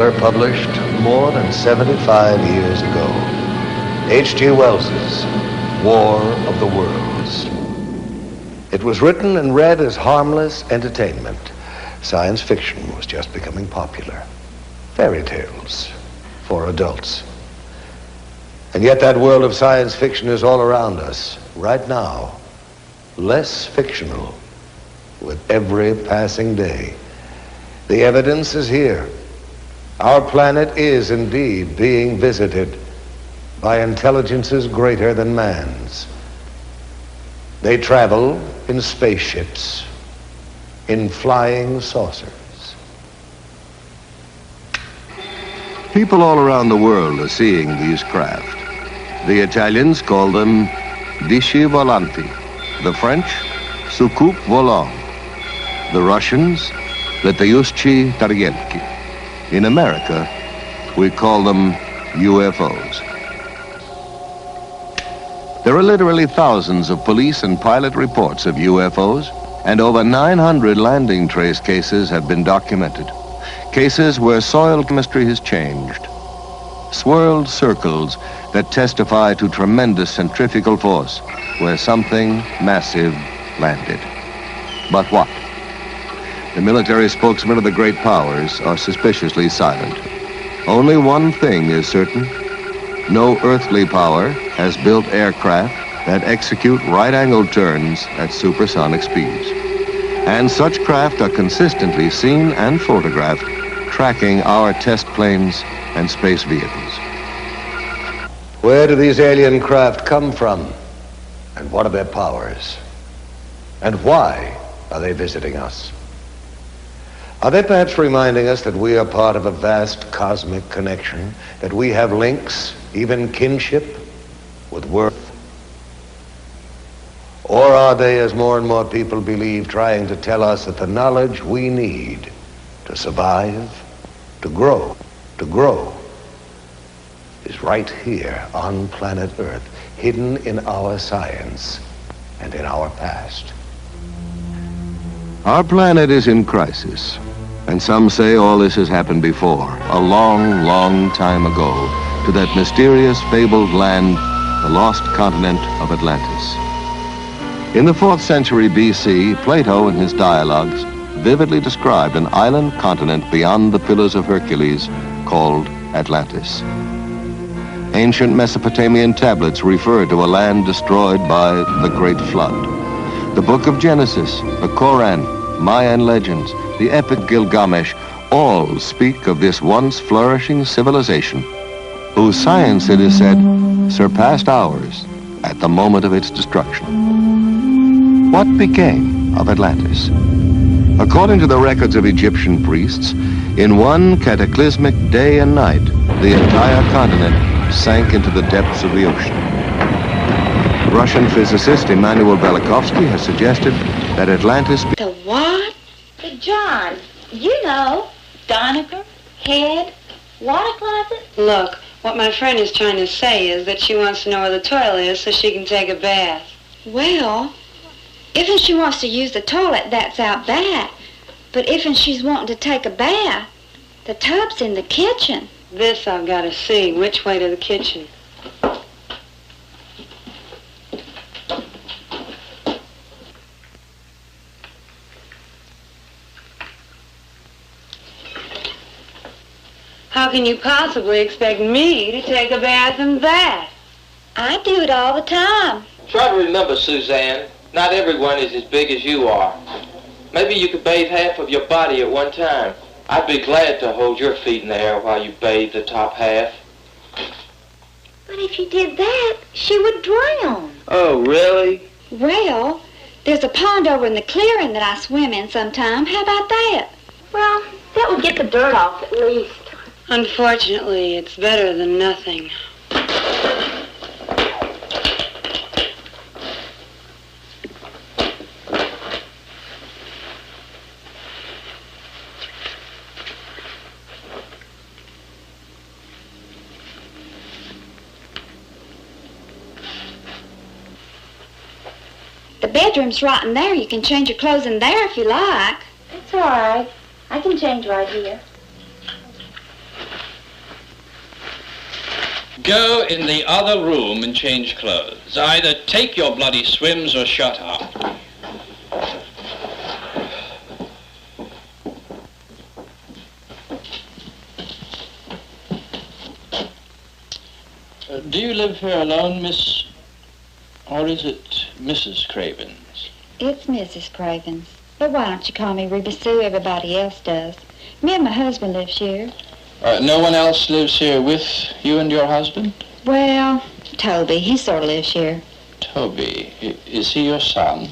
Published more than 75 years ago. H.G. Wells's War of the Worlds. It was written and read as harmless entertainment. Science fiction was just becoming popular. Fairy tales for adults. And yet that world of science fiction is all around us, right now. Less fictional with every passing day. The evidence is here. Our planet is indeed being visited by intelligences greater than man's. They travel in spaceships, in flying saucers. People all around the world are seeing these craft. The Italians call them disci volanti, the French soucoupe volant, the Russians letayushchi targelki. In America, we call them UFOs. There are literally thousands of police and pilot reports of UFOs, and over 900 landing trace cases have been documented. Cases where soil chemistry has changed. Swirled circles that testify to tremendous centrifugal force where something massive landed. But what? The military spokesmen of the great powers are suspiciously silent. Only one thing is certain. No earthly power has built aircraft that execute right-angled turns at supersonic speeds. And such craft are consistently seen and photographed tracking our test planes and space vehicles. Where do these alien craft come from? And what are their powers? And why are they visiting us? Are they perhaps reminding us that we are part of a vast cosmic connection, that we have links, even kinship, with worth? Or are they, as more and more people believe, trying to tell us that the knowledge we need to survive, to grow, is right here on planet Earth, hidden in our science and in our past? Our planet is in crisis. And some say all this has happened before, a long, long time ago, to that mysterious, fabled land, the lost continent of Atlantis. In the 4th century BC, Plato in his dialogues vividly described an island continent beyond the Pillars of Hercules called Atlantis. Ancient Mesopotamian tablets refer to a land destroyed by the Great Flood. The Book of Genesis, the Koran, Mayan legends, the epic Gilgamesh, all speak of this once flourishing civilization, whose science, it is said, surpassed ours at the moment of its destruction. What became of Atlantis? According to the records of Egyptian priests, in one cataclysmic day and night, the entire continent sank into the depths of the ocean. Russian physicist Immanuel Velikovsky has suggested that Atlantis... The what? The John. You know, Donegal, head, water closet. Look, what my friend is trying to say is that she wants to know where the toilet is so she can take a bath. Well, if she wants to use the toilet, that's out back. But if she's wanting to take a bath, the tub's in the kitchen. This I've got to see. Which way to the kitchen? How can you possibly expect me to take a bath in that? I do it all the time. Try to remember, Suzanne, not everyone is as big as you are. Maybe you could bathe half of your body at one time. I'd be glad to hold your feet in the air while you bathe the top half. But if you did that, she would drown. Oh, really? Well, there's a pond over in the clearing that I swim in sometime. How about that? Well, that would get the dirt off at least. Unfortunately, it's better than nothing. The bedroom's right in there. You can change your clothes in there if you like. It's all right. I can change right here. Go in the other room and change clothes. Either take your bloody swims or shut up. Do you live here alone, Miss... or is it Mrs. Cravens? It's Mrs. Cravens. But why don't you call me Ruby Sue? Everybody else does. Me and my husband lives here. No one else lives here with you and your husband? Well, Toby, he sort of lives here. Toby, is he your son?